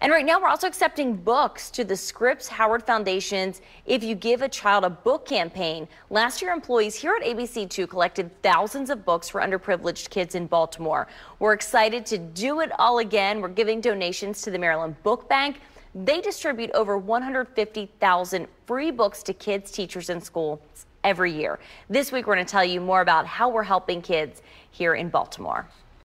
And right now we're also accepting books to the Scripps Howard Foundation's If You Give a Child a Book campaign. Last year, employees here at ABC2 collected thousands of books for underprivileged kids in Baltimore. We're excited to do it all again. We're giving donations to the Maryland Book Bank. They distribute over 150,000 free books to kids, teachers, and schools every year. This week, we're going to tell you more about how we're helping kids here in Baltimore.